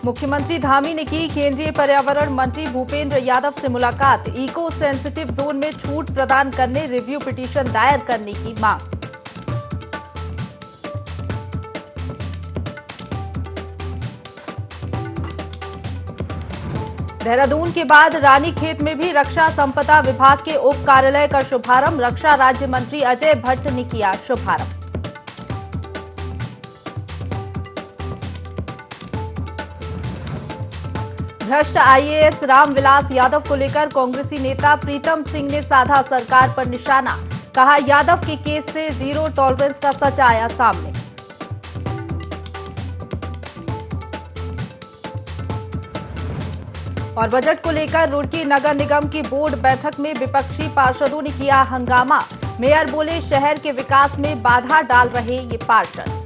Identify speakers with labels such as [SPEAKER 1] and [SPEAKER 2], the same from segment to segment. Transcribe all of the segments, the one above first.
[SPEAKER 1] मुख्यमंत्री धामी ने की केंद्रीय पर्यावरण मंत्री भूपेंद्र यादव से मुलाकात। इको सेंसिटिव जोन में छूट प्रदान करने रिव्यू पिटीशन दायर करने की मांग। देहरादून के बाद रानीखेत में भी रक्षा संपदा विभाग के उप कार्यालय का शुभारंभ। रक्षा राज्य मंत्री अजय भट्ट ने किया शुभारंभ। भ्रष्ट आईएएस रामविलास यादव को लेकर कांग्रेसी नेता प्रीतम सिंह ने साधा सरकार पर निशाना। कहा, यादव के केस से जीरो टॉलरेंस का सच आया सामने। और बजट को लेकर रुड़की नगर निगम की बोर्ड बैठक में विपक्षी पार्षदों ने किया हंगामा। मेयर बोले, शहर के विकास में बाधा डाल रहे ये पार्षद।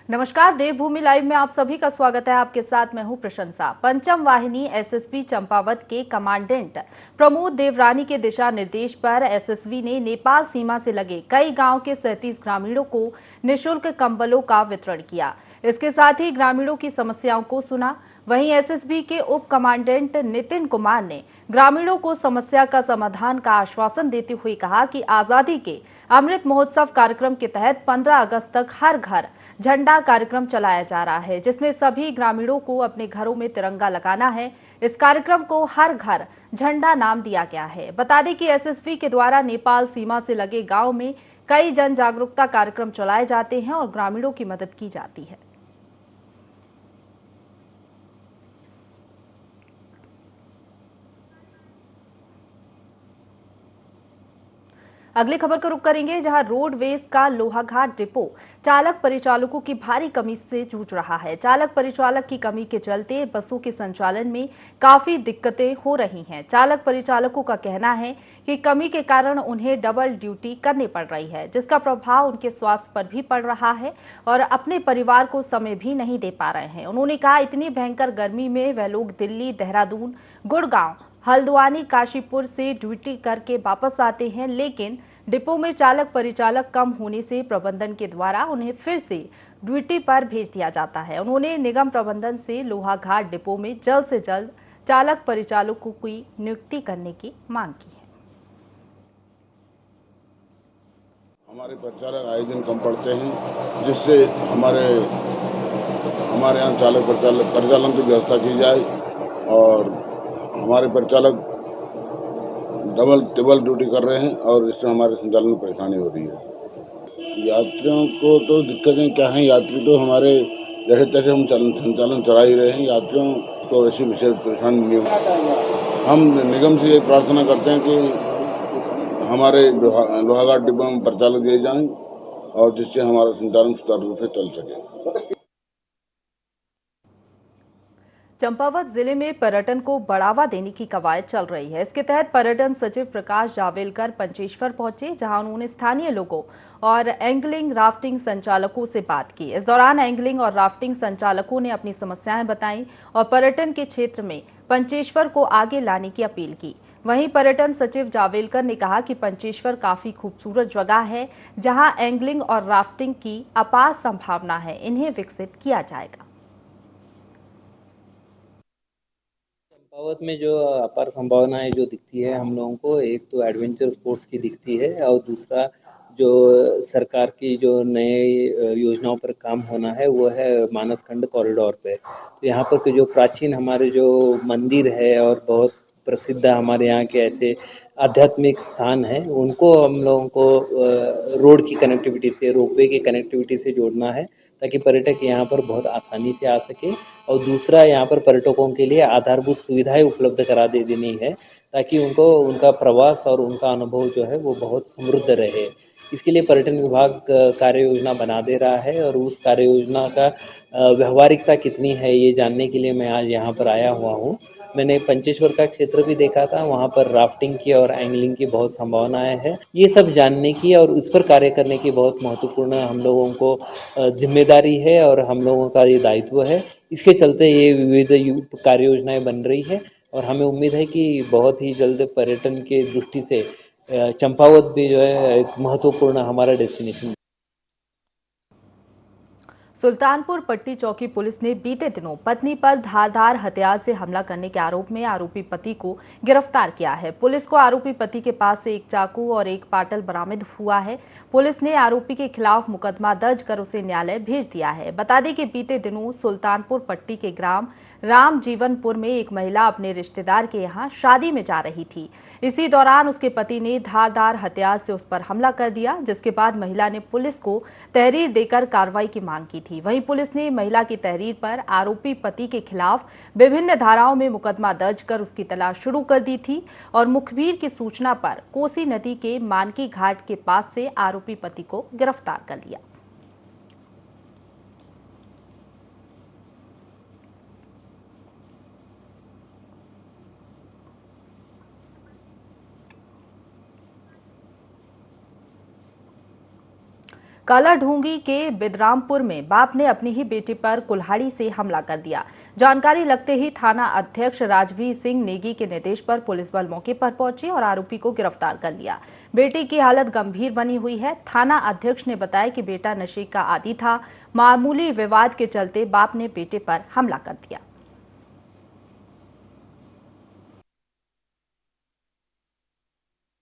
[SPEAKER 1] नमस्कार, देवभूमि लाइव में आप सभी का स्वागत है। आपके साथ मैं हूं प्रशंसा। पंचम वाहिनी एसएसबी चंपावत के कमांडेंट प्रमोद देवरानी के दिशा निर्देश पर एसएसबी ने नेपाल सीमा से लगे कई गांव के 37 ग्रामीणों को निःशुल्क कंबलों का वितरण किया। इसके साथ ही ग्रामीणों की समस्याओं को सुना। वहीं एसएसबी के उप कमांडेंट नितिन कुमार ने ग्रामीणों को समस्या का समाधान का आश्वासन देते हुए कहा कि आजादी के अमृत महोत्सव कार्यक्रम के तहत 15 अगस्त तक हर घर झंडा कार्यक्रम चलाया जा रहा है, जिसमें सभी ग्रामीणों को अपने घरों में तिरंगा लगाना है। इस कार्यक्रम को हर घर झंडा नाम दिया गया है। बता दें कि एसएसबी के द्वारा नेपाल सीमा से लगे गांव में कई जन जागरूकता कार्यक्रम चलाए जाते हैं और ग्रामीणों की मदद की जाती है। अगली खबर का रुख करेंगे, जहां रोडवेज का लोहाघाट डिपो चालक परिचालकों की भारी कमी से जूझ रहा है। चालक परिचालक की कमी के चलते बसों के संचालन में काफी दिक्कतें हो रही हैं। चालक परिचालकों का कहना है कि कमी के कारण उन्हें डबल ड्यूटी करनी पड़ रही है, जिसका प्रभाव उनके स्वास्थ्य पर भी पड़ रहा है और अपने परिवार को समय भी नहीं दे पा रहे हैं। उन्होंने कहा, इतनी भयंकर गर्मी में वह लोग दिल्ली, देहरादून, गुड़गांव, हल्द्वानी, काशीपुर से ड्यूटी करके वापस आते हैं, लेकिन डिपो में चालक परिचालक कम होने से प्रबंधन के द्वारा उन्हें फिर से ड्यूटी पर भेज दिया जाता है। उन्होंने निगम प्रबंधन से लोहाघाट डिपो में जल्द से जल्द चालक परिचालकों की नियुक्ति करने की मांग की है।
[SPEAKER 2] हमारे परिचालक आए दिन कम पड़ते हैं, जिससे हमारे यहाँ चालक परिचालन की व्यवस्था की जाए और हमारे परिचालक डबल ट्रिपल ड्यूटी कर रहे हैं और इससे हमारे संचालन में परेशानी हो रही है। यात्रियों को तो दिक्कतें क्या हैं, यात्री तो हमारे जैसे तैसे हम संचालन चला ही रहे हैं, यात्रियों को ऐसी विशेष परेशानी नहीं हो। हम निगम से ये प्रार्थना करते हैं कि हमारे लोहाघाट डिब्बों में परिचालक दिए जाएं और जिससे हमारा संचालन सुचारू रूप से चल सके।
[SPEAKER 1] चंपावत जिले में पर्यटन को बढ़ावा देने की कवायद चल रही है। इसके तहत पर्यटन सचिव प्रकाश जावेलकर पंचेश्वर पहुंचे, जहां उन्होंने स्थानीय लोगों और एंगलिंग राफ्टिंग संचालकों से बात की। इस दौरान एंगलिंग और राफ्टिंग संचालकों ने अपनी समस्याएं बताई और पर्यटन के क्षेत्र में पंचेश्वर को आगे लाने की अपील की। वहीं पर्यटन सचिव जावेलकर ने कहा कि पंचेश्वर काफी खूबसूरत जगह है, जहां एंगलिंग और राफ्टिंग की अपार संभावना है। इन्हें विकसित किया जाएगा।
[SPEAKER 3] चंपावत में जो अपार संभावनाएं जो दिखती है हम लोगों को, एक तो एडवेंचर स्पोर्ट्स की दिखती है और दूसरा जो सरकार की जो नए योजनाओं पर काम होना है वो है मानसखंड कॉरिडोर पे। तो यहाँ पर जो प्राचीन हमारे जो मंदिर है और बहुत प्रसिद्ध हमारे यहाँ के ऐसे आध्यात्मिक स्थान हैं, उनको हम लोगों को रोड की कनेक्टिविटी से, रोपवे की कनेक्टिविटी से जोड़ना है ताकि पर्यटक यहाँ पर बहुत आसानी से आ सके। और दूसरा, यहाँ पर पर्यटकों के लिए आधारभूत सुविधाएं उपलब्ध करा दे देनी है ताकि उनको उनका प्रवास और उनका अनुभव जो है वो बहुत समृद्ध रहे। इसके लिए पर्यटन विभाग कार्य योजना बना दे रहा है और उस कार्य योजना का व्यवहारिकता कितनी है ये जानने के लिए मैं आज यहाँ पर आया हुआ हूँ। मैंने पंचेश्वर का क्षेत्र भी देखा था, वहाँ पर राफ्टिंग की और एंगलिंग की बहुत संभावनाएं हैं। ये सब जानने की और उस पर कार्य करने की बहुत महत्वपूर्ण हम लोगों को जिम्मेदारी है और हम लोगों का ये दायित्व है। इसके चलते ये विविध कार्य योजनाएं बन रही है और हमें उम्मीद है कि बहुत ही जल्द पर्यटन के दृष्टि से चंपावत भी जो है एक महत्वपूर्ण हमारा डेस्टिनेशन।
[SPEAKER 1] सुल्तानपुर पट्टी चौकी पुलिस ने बीते दिनों पत्नी पर धारदार हथियार से हमला करने के आरोप में आरोपी पति को गिरफ्तार किया है। पुलिस को आरोपी पति के पास से एक चाकू और एक पाटल बरामद हुआ है। पुलिस ने आरोपी के खिलाफ मुकदमा दर्ज कर उसे न्यायालय भेज दिया है। बता दें कि बीते दिनों सुल्तानपुर पट्टी के ग्राम राम जीवनपुर में एक महिला अपने रिश्तेदार के यहां शादी में जा रही थी। इसी दौरान उसके पति ने धारदार हथियार से उस पर हमला कर दिया, जिसके बाद महिला ने पुलिस को तहरीर देकर कार्रवाई की मांग की थी। वहीं पुलिस ने महिला की तहरीर पर आरोपी पति के खिलाफ विभिन्न धाराओं में मुकदमा दर्ज कर उसकी तलाश शुरू कर दी थी और मुखबिर की सूचना पर कोसी नदी के मानकी घाट के पास से आरोपी पति को गिरफ्तार कर लिया। कालाढूंगी के बिदरामपुर में बाप ने अपनी ही बेटी पर कुल्हाड़ी से हमला कर दिया। जानकारी लगते ही थाना अध्यक्ष राजवीर सिंह नेगी के निर्देश पर पुलिस बल मौके पर पहुंची और आरोपी को गिरफ्तार कर लिया। बेटी की हालत गंभीर बनी हुई है। थाना अध्यक्ष ने बताया कि बेटा नशे का आदी था। मामूली विवाद के चलते बाप ने बेटे पर हमला कर दिया।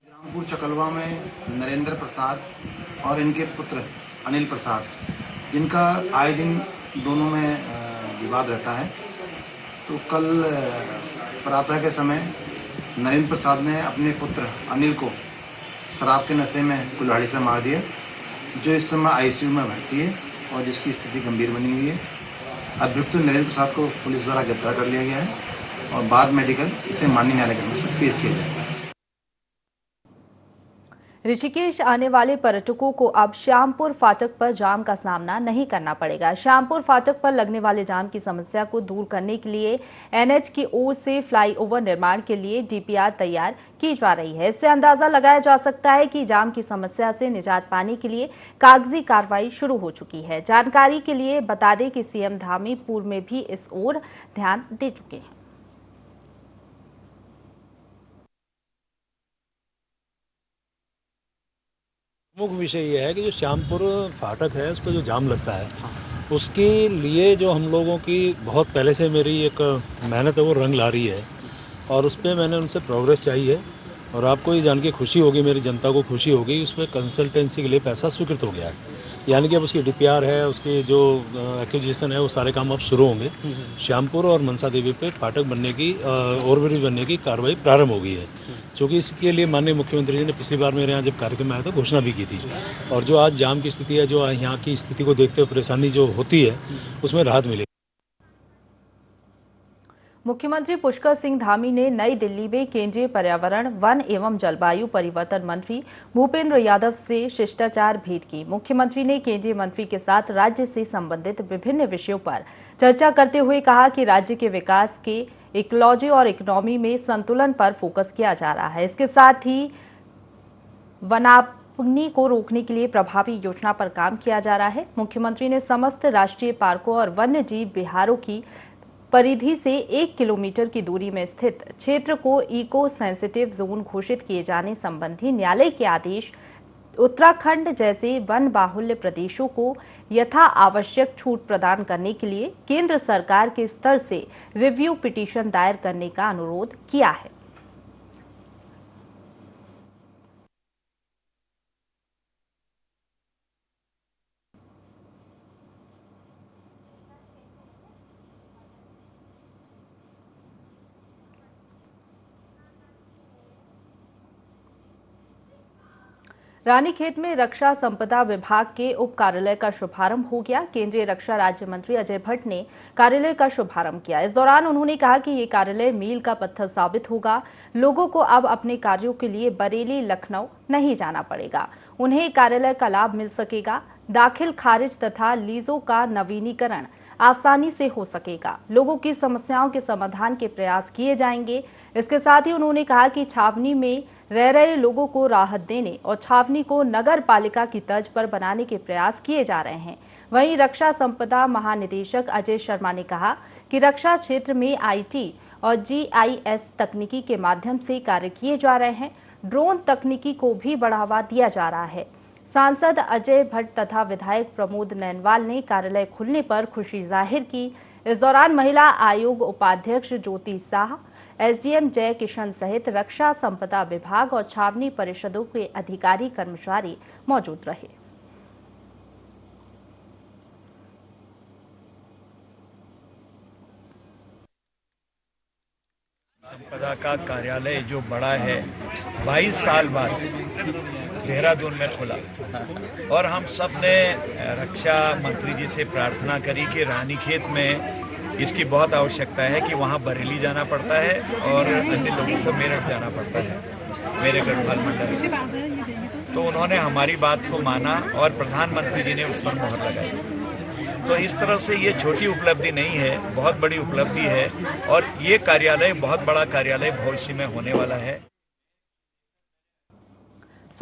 [SPEAKER 4] रामपुर चकलवा में नरेंद्र प्रसाद और इनके पुत्र अनिल प्रसाद, जिनका आए दिन दोनों में विवाद रहता है, तो कल प्रातः के समय नरेंद्र प्रसाद ने अपने पुत्र अनिल को शराब के नशे में कुल्हाड़ी से मार दिया, जो इस समय आईसीयू में भर्ती है और जिसकी स्थिति गंभीर बनी हुई है। अभियुक्त नरेंद्र प्रसाद को पुलिस द्वारा गिरफ्तार कर लिया गया है और बाद मेडिकल इसे माननीय न्यायालय के समक्ष पेश किया जाएगा।
[SPEAKER 1] ऋषिकेश आने वाले पर्यटकों को अब श्यामपुर फाटक पर जाम का सामना नहीं करना पड़ेगा। श्यामपुर फाटक पर लगने वाले जाम की समस्या को दूर करने के लिए एनएच की ओर से फ्लाईओवर निर्माण के लिए डीपीआर तैयार की जा रही है। इससे अंदाजा लगाया जा सकता है कि जाम की समस्या से निजात पाने के लिए कागजी कार्रवाई शुरू हो चुकी है। जानकारी के लिए बता दें कि सीएम धामी पूर्व में भी इस ओर ध्यान दे चुके हैं।
[SPEAKER 5] मुख्य विषय यह है कि जो श्यामपुर फाटक है उस पर जो जाम लगता है, उसके लिए जो हम लोगों की बहुत पहले से मेरी एक मेहनत है वो रंग ला रही है और उस पर मैंने उनसे प्रोग्रेस चाहिए और आपको ये जान के खुशी होगी, मेरी जनता को खुशी होगी, उसमें कंसल्टेंसी के लिए पैसा स्वीकृत हो गया है। यानी कि अब उसकी डीपीआर है, उसकी जो एक्विजिशन है, वो सारे काम अब शुरू होंगे। श्यामपुर और मनसा देवी पे फाटक बनने की ओवरब्रिज बनने की कार्रवाई प्रारंभ हो गई है, क्योंकि इसके लिए माननीय मुख्यमंत्री जी ने पिछली बार मेरे यहाँ जब कार्यक्रम आया था घोषणा भी की थी। और जो आज जाम की स्थिति है, जो यहाँ की स्थिति को देखते हुए परेशानी जो होती है, उसमें राहत मिलेगी।
[SPEAKER 1] मुख्यमंत्री पुष्कर सिंह धामी ने नई दिल्ली में केंद्रीय पर्यावरण, वन एवं जलवायु परिवर्तन मंत्री भूपेंद्र यादव से शिष्टाचार भेंट की। मुख्यमंत्री ने केंद्रीय मंत्री के साथ राज्य से संबंधित विभिन्न विषयों पर चर्चा करते हुए कहा कि राज्य के विकास के इकोलॉजी और इकोनॉमी में संतुलन पर फोकस किया जा रहा है। इसके साथ ही वनाग्नि को रोकने के लिए प्रभावी योजना पर काम किया जा रहा है। मुख्यमंत्री ने समस्त राष्ट्रीय पार्कों और वन्य जीव विहारों की परिधि से 1 किलोमीटर की दूरी में स्थित क्षेत्र को इको सेंसिटिव जोन घोषित किए जाने संबंधी न्यायालय के आदेश, उत्तराखंड जैसे वन बाहुल्य प्रदेशों को यथा आवश्यक छूट प्रदान करने के लिए केंद्र सरकार के स्तर से रिव्यू पिटीशन दायर करने का अनुरोध किया है। रानीखेत में रक्षा संपदा विभाग के उप कार्यालय का शुभारंभ हो गया। केंद्रीय रक्षा राज्य मंत्री अजय भट्ट ने कार्यालय का शुभारंभ किया। इस दौरान उन्होंने कहा कि ये कार्यालय मील का पत्थर साबित होगा। लोगों को अब अपने कार्यों के लिए बरेली, लखनऊ नहीं जाना पड़ेगा। उन्हें कार्यालय का लाभ मिल सकेगा। दाखिल खारिज तथा लीजों का नवीनीकरण आसानी से हो सकेगा। लोगों की समस्याओं के समाधान के प्रयास किए जाएंगे। इसके साथ ही उन्होंने कहा कि छावनी में रह रहे लोगों को राहत देने और छावनी को नगर पालिका की तर्ज पर बनाने के प्रयास किए जा रहे हैं। वहीं रक्षा संपदा महानिदेशक अजय शर्मा ने कहा कि रक्षा क्षेत्र में आईटी और जीआईएस तकनीकी के माध्यम से कार्य किए जा रहे हैं। ड्रोन तकनीकी को भी बढ़ावा दिया जा रहा है। सांसद अजय भट्ट तथा विधायक प्रमोद नैनवाल ने कार्यालय खुलने पर खुशी जाहिर की। इस दौरान महिला आयोग उपाध्यक्ष ज्योति शाह, एसडीएम जय किशन सहित रक्षा संपदा विभाग और छावनी परिषदों के अधिकारी कर्मचारी मौजूद रहे।
[SPEAKER 6] संपदा का कार्यालय जो बड़ा है 22 साल बाद देहरादून में खुला और हम सब ने रक्षा मंत्री जी से प्रार्थना करी कि रानीखेत में इसकी बहुत आवश्यकता है कि वहां बरेली जाना पड़ता है और अन्य लोगों को मेरठ जाना पड़ता है मेरे गढ़वाल मंडल से। तो उन्होंने हमारी बात को माना और प्रधानमंत्री जी ने उस पर मोहर लगाई। तो इस तरह से ये छोटी उपलब्धि नहीं है, बहुत बड़ी उपलब्धि है और ये कार्यालय बहुत बड़ा कार्यालय भविष्य में होने वाला है।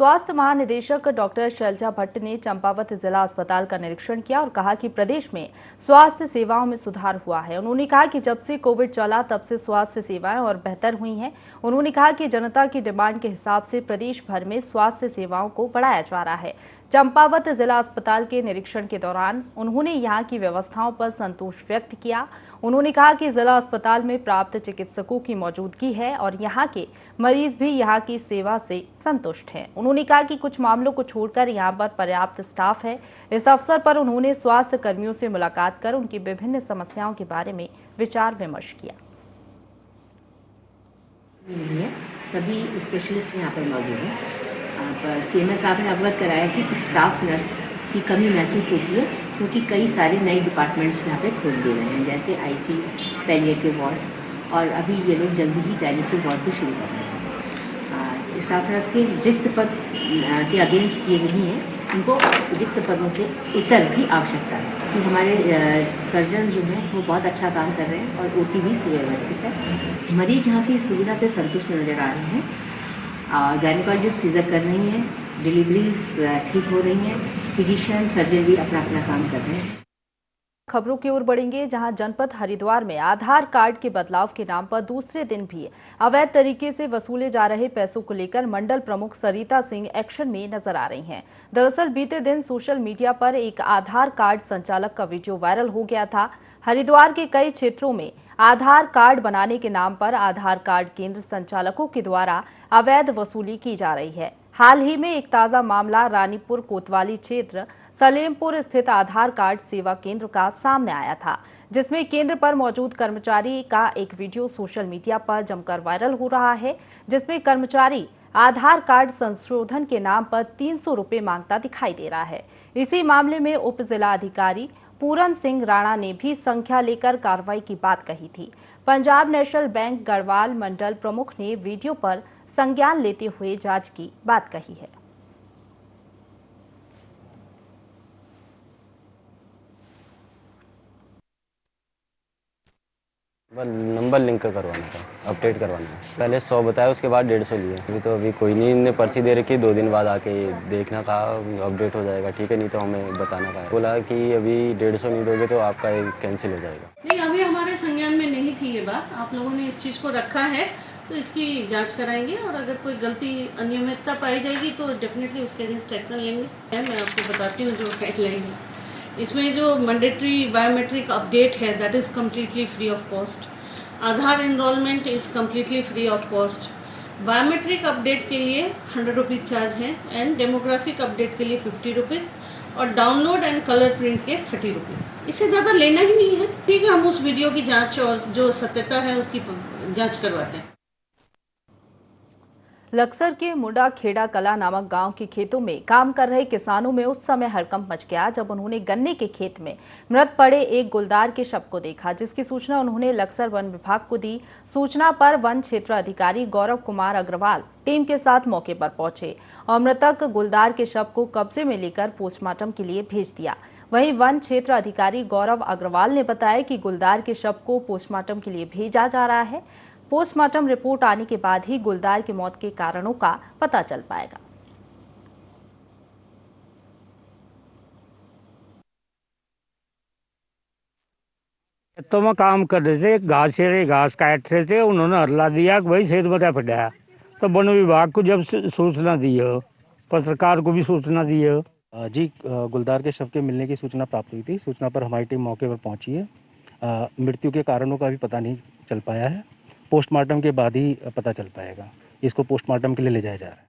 [SPEAKER 1] स्वास्थ्य महानिदेशक डॉक्टर शैलजा भट्ट ने चंपावत जिला अस्पताल का निरीक्षण किया और कहा कि प्रदेश में स्वास्थ्य सेवाओं में सुधार हुआ है। उन्होंने कहा कि जब से कोविड चला तब से स्वास्थ्य सेवाएं और बेहतर हुई हैं। उन्होंने कहा कि जनता की डिमांड के हिसाब से प्रदेश भर में स्वास्थ्य सेवाओं को बढ़ाया जा रहा है। चंपावत जिला अस्पताल के निरीक्षण के दौरान उन्होंने यहां की व्यवस्थाओं पर संतोष व्यक्त किया। उन्होंने कहा कि जिला अस्पताल में प्राप्त चिकित्सकों की मौजूदगी है और यहां के मरीज भी यहां की सेवा से संतुष्ट हैं। उन्होंने कहा कि कुछ मामलों को छोड़कर यहां पर पर्याप्त स्टाफ है। इस अवसर पर उन्होंने स्वास्थ्य कर्मियों से मुलाकात कर उनकी विभिन्न समस्याओं के बारे में विचार विमर्श किया।
[SPEAKER 7] सभी स्पेशलिस्ट यहाँ पर मौजूद हैं, पर सीएमएस साहब ने अवगत कराया कि स्टाफ नर्स की कमी महसूस होती है क्योंकि कई सारे नए डिपार्टमेंट्स यहाँ पे खोल दे रहे हैं, जैसे आईसीयू, पैलिएटिव वार्ड और अभी ये लोग जल्दी ही डायलिसिस वार्ड भी शुरू कर रहे हैं। स्टाफ नर्स के रिक्त पद के अगेंस्ट ये नहीं है, उनको रिक्त पदों से इतर भी आवश्यकता है कि हमारे सर्जन जो हैं वो बहुत अच्छा काम कर रहे हैं और ओटी भी सुव्यवस्थित है। मरीज यहाँ की सुविधा से संतुष्ट नजर आ रहे हैं और गायनेकोलॉजिस्ट सीजर कर रही हैं, डिलीवरीज ठीक हो रही हैं, फिजिशियन सर्जन भी अपना अपना काम कर रहे हैं।
[SPEAKER 1] खबरों की ओर बढ़ेंगे, जहां जनपद हरिद्वार में आधार कार्ड के बदलाव के नाम पर दूसरे दिन भी अवैध तरीके से वसूले जा रहे पैसों को लेकर मंडल प्रमुख सरिता सिंह एक्शन में नजर आ रही हैं। दरअसल बीते दिन सोशल मीडिया पर एक आधार कार्ड संचालक का वीडियो वायरल हो गया था। हरिद्वार के कई क्षेत्रों में आधार कार्ड बनाने के नाम पर आधार कार्ड केंद्र संचालकों के द्वारा अवैध वसूली की जा रही है। हाल ही में एक ताजा मामला रानीपुर कोतवाली क्षेत्र सलेमपुर स्थित आधार कार्ड सेवा केंद्र का सामने आया था, जिसमें केंद्र पर मौजूद कर्मचारी का एक वीडियो सोशल मीडिया पर जमकर वायरल हो रहा है, जिसमें कर्मचारी आधार कार्ड संशोधन के नाम पर 300 रुपए मांगता दिखाई दे रहा है। इसी मामले में उप जिला अधिकारी पूरन सिंह राणा ने भी संख्या लेकर कार्रवाई की बात कही थी। पंजाब नेशनल बैंक गढ़वाल मंडल प्रमुख ने वीडियो पर संज्ञान लेते हुए जांच की बात कही है।
[SPEAKER 8] नंबर लिंक करवाना था, अपडेट करवाना है। पहले 100 बताया, उसके बाद 150 लिए। तो अभी कोई नहीं, इनने पर्ची दे रखी, 2 दिन बाद आके देखना कहा, अपडेट हो जाएगा, ठीक है, नहीं तो हमें बताना कहा। बोला कि अभी 150 नहीं दोगे तो आपका कैंसिल हो जाएगा।
[SPEAKER 9] नहीं, अभी हमारे संज्ञान में नहीं थी ये बात। आप लोगों ने इस चीज को रखा है तो इसकी जांच कराएंगे और अगर कोई गलती अनियमितता पाई जाएगी तो डेफिनेटली उसके अगेंस्ट एक्शन लेंगे। मैं आपको बताती हूँ जो गाइडलाइन है, इसमें जो मैंडेटरी बायोमेट्रिक अपडेट है that is completely free of cost. Aadhaar enrolment is completely free of cost. Biometric update के लिए 100 रुपीज चार्ज है एंड डेमोग्राफिक अपडेट के लिए 50 रुपीज और डाउनलोड एंड कलर प्रिंट के 30 रुपीज। इससे ज्यादा लेना ही नहीं है। ठीक है, हम उस वीडियो की जांच और जो सत्यता है उसकी जांच करवाते हैं।
[SPEAKER 1] लक्सर के मुंडा खेड़ा कला नामक गांव के खेतों में काम कर रहे किसानों में उस समय हड़कंप मच गया जब उन्होंने गन्ने के खेत में मृत पड़े एक गुलदार के शव को देखा, जिसकी सूचना उन्होंने लक्सर वन विभाग को दी। सूचना पर वन क्षेत्र अधिकारी गौरव कुमार अग्रवाल टीम के साथ मौके पर पहुंचे और मृतक गुलदार के शव को कब्जे में लेकर पोस्टमार्टम के लिए भेज दिया। वहीं वन क्षेत्र अधिकारी गौरव अग्रवाल ने बताया कि गुलदार के शव को पोस्टमार्टम के लिए भेजा जा रहा है। पोस्टमार्टम रिपोर्ट आने के बाद ही गुलदार की मौत के कारणों का पता चल पाएगा।
[SPEAKER 10] तो मैं काम कर रहे थे, घास काट रहे थे, उन्होंने हल्ला दिया कि भाई खेत में फटाया। तो वन विभाग को जब सूचना दी हो पत्रकार को भी सूचना दी है।
[SPEAKER 11] जी, गुलदार के शव के मिलने की सूचना प्राप्त हुई थी। सूचना पर हमारी टीम मौके पर पहुंची है। मृत्यु के कारणों का अभी पता नहीं चल पाया है। पोस्टमार्टम के बाद ही पता चल पाएगा। इसको पोस्टमार्टम के लिए ले जाया जा रहा है।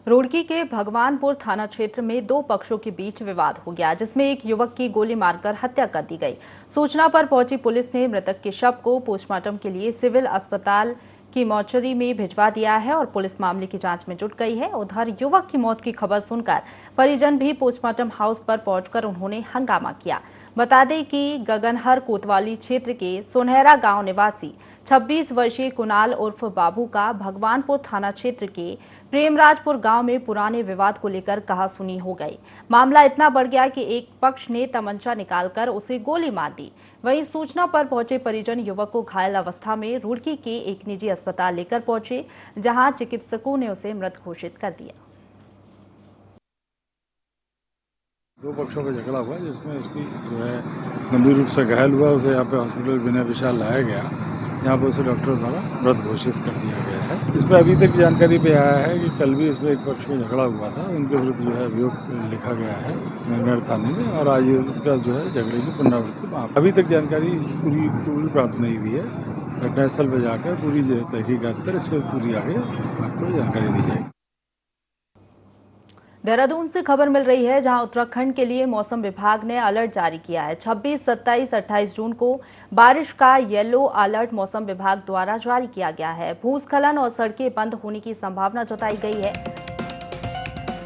[SPEAKER 1] रुड़की के भगवानपुर थाना क्षेत्र में दो पक्षों के बीच विवाद हो गया, जिसमें एक युवक की गोली मारकर हत्या कर दी गई। सूचना पर पहुंची पुलिस ने मृतक के शव को पोस्टमार्टम के लिए सिविल अस्पताल की मोर्चरी में भिजवा दिया है और पुलिस मामले की जांच में जुट गई है। उधर युवक की मौत की खबर सुनकर परिजन भी पोस्टमार्टम हाउस पर पहुंचकर उन्होंने हंगामा किया। बता दें कि गगनहर कोतवाली क्षेत्र के सुनहरा गांव निवासी 26 वर्षीय कुणाल उर्फ बाबू का भगवानपुर थाना क्षेत्र के प्रेमराजपुर गांव में पुराने विवाद को लेकर कहासुनी हो गई। मामला इतना बढ़ गया कि एक पक्ष ने तमंचा निकालकर उसे गोली मार दी। वहीं सूचना पर पहुंचे परिजन युवक को घायल अवस्था में रुड़की के एक निजी अस्पताल लेकर पहुंचे, जहां चिकित्सकों ने उसे मृत घोषित कर दिया।
[SPEAKER 12] दो पक्षों का झगड़ा हुआ जिसमें उसकी जो है गंभीर रूप से घायल हुआ। उसे यहाँ पे हॉस्पिटल बिना विशाल लाया गया। यहाँ पर उसे डॉक्टर द्वारा मृत घोषित कर दिया गया है। इसमें अभी तक जानकारी पे आया है कि कल भी इसमें एक पक्ष में झगड़ा हुआ था। उनके विरुद्ध जो है अभियोग लिखा गया है नगर थाने में और आज उनका जो है झगड़े की पुनरावृत्ति। अभी तक जानकारी पूरी प्राप्त नहीं हुई है। घटनास्थल पर जाकर पूरी तहकीकात कर इस पर पूरी आगे आपको जानकारी दी जाएगी।
[SPEAKER 1] देहरादून से खबर मिल रही है, जहां उत्तराखंड के लिए मौसम विभाग ने अलर्ट जारी किया है। 26, 27, 28 जून को बारिश का येलो अलर्ट मौसम विभाग द्वारा जारी किया गया है। भूस्खलन और सड़कें बंद होने की संभावना जताई गई है।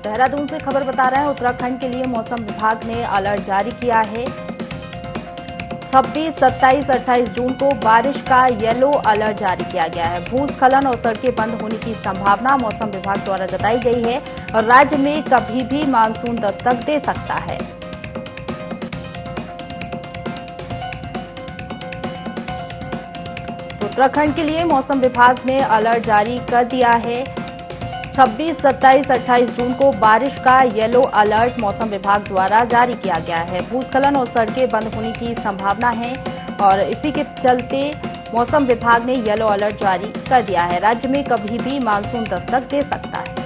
[SPEAKER 1] देहरादून से खबर बता रहे हैं, उत्तराखंड के लिए मौसम विभाग ने अलर्ट जारी किया है। 26, 27, 28 जून को बारिश का येलो अलर्ट जारी किया गया है। भूस्खलन और सड़कें बंद होने की संभावना मौसम विभाग द्वारा जताई गई है और राज्य में कभी भी मानसून दस्तक दे सकता है। उत्तराखंड के लिए मौसम विभाग ने अलर्ट जारी कर दिया है। 26, 27, 28 जून को बारिश का येलो अलर्ट मौसम विभाग द्वारा जारी किया गया है। भूस्खलन और सड़कें बंद होने की संभावना है और इसी के चलते मौसम विभाग ने येलो अलर्ट जारी कर दिया है। राज्य में कभी भी मानसून दस्तक दे सकता है।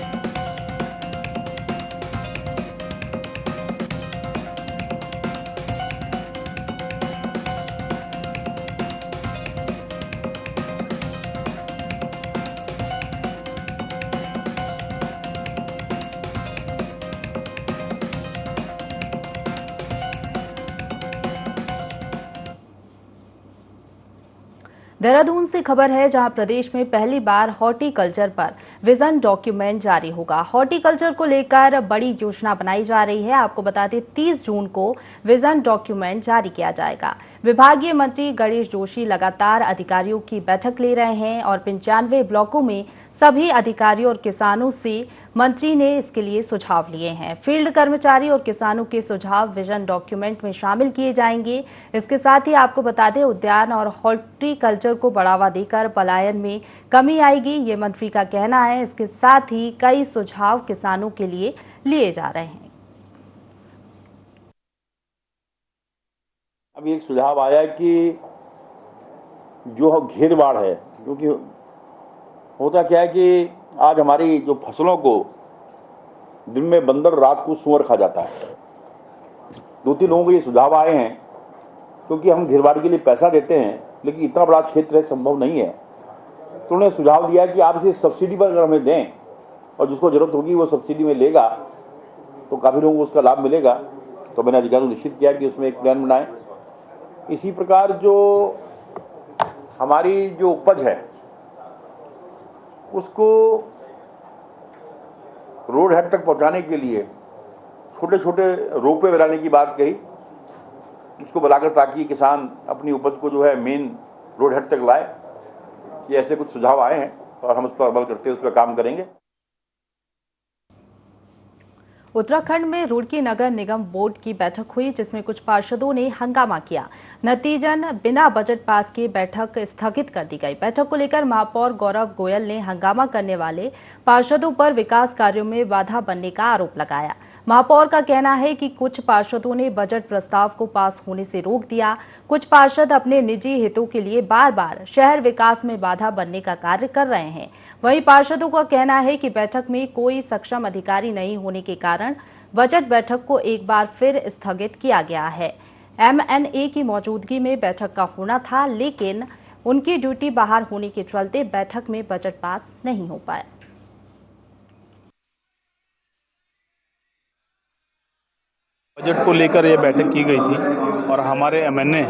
[SPEAKER 1] देहरादून से खबर है, जहां प्रदेश में पहली बार हॉर्टिकल्चर पर विजन डॉक्यूमेंट जारी होगा। हॉर्टिकल्चर को लेकर बड़ी योजना बनाई जा रही है। आपको बता दें 30 जून को विजन डॉक्यूमेंट जारी किया जाएगा। विभागीय मंत्री गणेश जोशी लगातार अधिकारियों की बैठक ले रहे हैं और 95 ब्लॉकों में सभी अधिकारियों और किसानों से मंत्री ने इसके लिए सुझाव लिए हैं। फील्ड कर्मचारी और किसानों के सुझाव विजन डॉक्यूमेंट में शामिल किए जाएंगे। इसके साथ ही आपको बता दें, उद्यान और हॉर्टिकल्चर को बढ़ावा देकर पलायन में कमी आएगी, ये मंत्री का कहना है। इसके साथ ही कई सुझाव किसानों के लिए लिए जा रहे हैं।
[SPEAKER 13] अभी एक सुझाव आया कि जो घेरबाड़ है, क्योंकि होता क्या है कि आज हमारी जो फसलों को दिन में बंदर, रात को सूअर खा जाता है। 2-3 लोगों को ये सुझाव आए हैं, क्योंकि हम घेरबाड़ के लिए पैसा देते हैं लेकिन इतना बड़ा क्षेत्र है, संभव नहीं है। तो उन्होंने सुझाव दिया कि आप इसे सब्सिडी पर अगर हमें दें और जिसको जरूरत होगी वो सब्सिडी में लेगा तो काफ़ी लोगों को उसका लाभ मिलेगा। तो मैंने अधिकारियों को निश्चित किया कि उसमें एक प्लान बनाएं। इसी प्रकार जो हमारी जो उपज है उसको रोड हेड तक पहुंचाने के लिए छोटे छोटे रोपवे बनाने की बात कही, उसको बनाकर, ताकि किसान अपनी उपज को जो है मेन रोड हेड तक लाए। ये ऐसे कुछ सुझाव आए हैं और हम उस पर अमल करते हुए उस पर काम करेंगे।
[SPEAKER 1] उत्तराखंड में रुड़की नगर निगम बोर्ड की बैठक हुई, जिसमें कुछ पार्षदों ने हंगामा किया। नतीजन बिना बजट पास किए बैठक स्थगित कर दी गई। बैठक को लेकर महापौर गौरव गोयल ने हंगामा करने वाले पार्षदों पर विकास कार्यों में बाधा बनने का आरोप लगाया। महापौर का कहना है कि कुछ पार्षदों ने बजट प्रस्ताव को पास होने से रोक दिया। कुछ पार्षद अपने निजी हितों के लिए बार बार शहर विकास में बाधा बनने का कार्य कर रहे हैं। वहीं पार्षदों का कहना है कि बैठक में कोई सक्षम अधिकारी नहीं होने के कारण बजट बैठक को एक बार फिर स्थगित किया गया है। MNA की मौजूदगी में बैठक का होना था, लेकिन उनकी ड्यूटी बाहर होने के चलते बैठक में बजट पास नहीं हो पाया।
[SPEAKER 14] बजट को लेकर यह बैठक की गई थी और हमारे MNA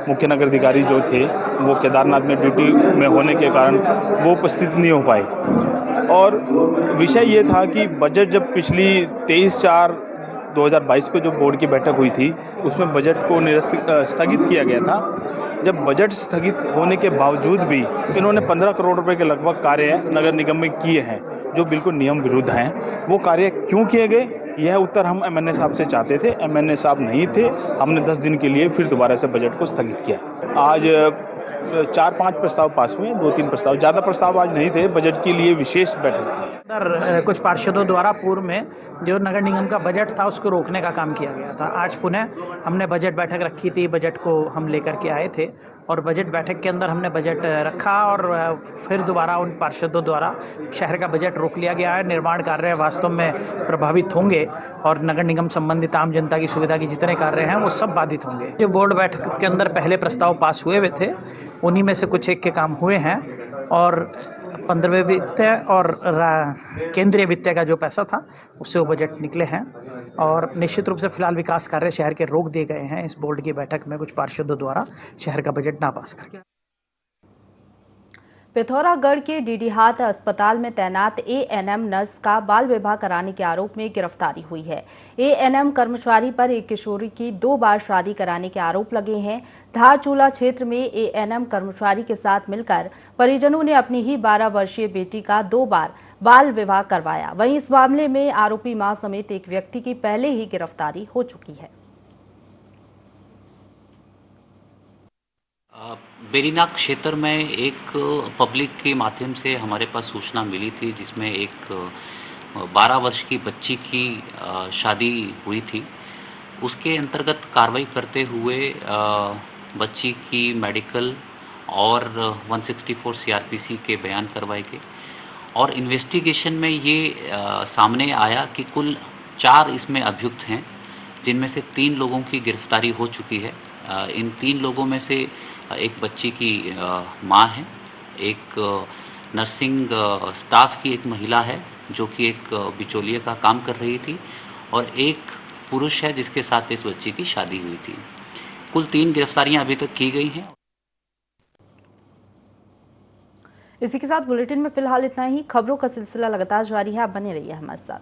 [SPEAKER 14] मुख्य नगर अधिकारी जो थे वो केदारनाथ में ड्यूटी में होने के कारण वो उपस्थित नहीं हो पाए। और विषय ये था कि बजट जब पिछली 23/4/2022 को जो बोर्ड की बैठक हुई थी उसमें बजट को स्थगित किया गया था। जब बजट स्थगित होने के बावजूद भी इन्होंने 15 करोड़ रुपए के लगभग कार्य नगर निगम में किए हैं जो बिल्कुल नियम विरुद्ध हैं। वो कार्य क्यों किए गए, यह उत्तर हम MNA साहब से चाहते थे। MNA साहब नहीं थे। हमने 10 दिन के लिए फिर दोबारा से बजट को स्थगित किया। आज 4-5 प्रस्ताव पास हुए, 2-3 प्रस्ताव, ज़्यादा प्रस्ताव आज नहीं थे। बजट के लिए विशेष बैठक थी।
[SPEAKER 15] कुछ पार्षदों द्वारा पूर्व में जो नगर निगम का बजट था उसको रोकने का काम किया गया था। आज पुनः हमने बजट बैठक रखी थी, बजट को हम लेकर के आए थे और बजट बैठक के अंदर हमने बजट रखा और फिर दोबारा उन पार्षदों द्वारा शहर का बजट रोक लिया गया है। निर्माण कार्य वास्तव में प्रभावित होंगे और नगर निगम संबंधित आम जनता की सुविधा के जितने कार्य हैं वो सब बाधित होंगे। जो बोर्ड बैठक के अंदर पहले प्रस्ताव पास हुए थे उन्हीं में से कुछ एक के काम हुए हैं और 15वें वित्त और केंद्रीय वित्त का जो पैसा था उससे वो बजट निकले हैं और निश्चित रूप से फिलहाल विकास कार्य शहर के रोक दिए गए हैं इस बोर्ड की बैठक में कुछ पार्षदों द्वारा शहर का बजट ना पास करके।
[SPEAKER 1] पिथौरागढ़ के डीडीहाट अस्पताल में तैनात ANM नर्स का बाल विवाह कराने के आरोप में गिरफ्तारी हुई है। ANM कर्मचारी पर एक किशोरी की 2 बार शादी कराने के आरोप लगे हैं। धारचूला क्षेत्र में ANM कर्मचारी के साथ मिलकर परिजनों ने अपनी ही 12 वर्षीय बेटी का 2 बार बाल विवाह करवाया। वहीं इस मामले में आरोपी मां समेत एक व्यक्ति की पहले ही गिरफ्तारी हो चुकी है।
[SPEAKER 16] बेरीनाग क्षेत्र में एक पब्लिक के माध्यम से हमारे पास सूचना मिली थी जिसमें एक 12 वर्ष की बच्ची की शादी हुई थी। उसके अंतर्गत कार्रवाई करते हुए बच्ची की मेडिकल और 164 CRPC के बयान करवाए गए और इन्वेस्टिगेशन में ये सामने आया कि कुल 4 इसमें अभियुक्त हैं जिनमें से 3 लोगों की गिरफ्तारी हो चुकी है। इन 3 लोगों में से एक बच्ची की मां है, एक नर्सिंग स्टाफ की एक महिला है जो कि एक बिचौलिए का काम कर रही थी और एक पुरुष है जिसके साथ इस बच्ची की शादी हुई थी। कुल 3 गिरफ्तारियां अभी तक की गई हैं।
[SPEAKER 1] इसी के साथ बुलेटिन में फिलहाल इतना ही। खबरों का सिलसिला लगातार जारी है, आप बने रहिए हमारे साथ।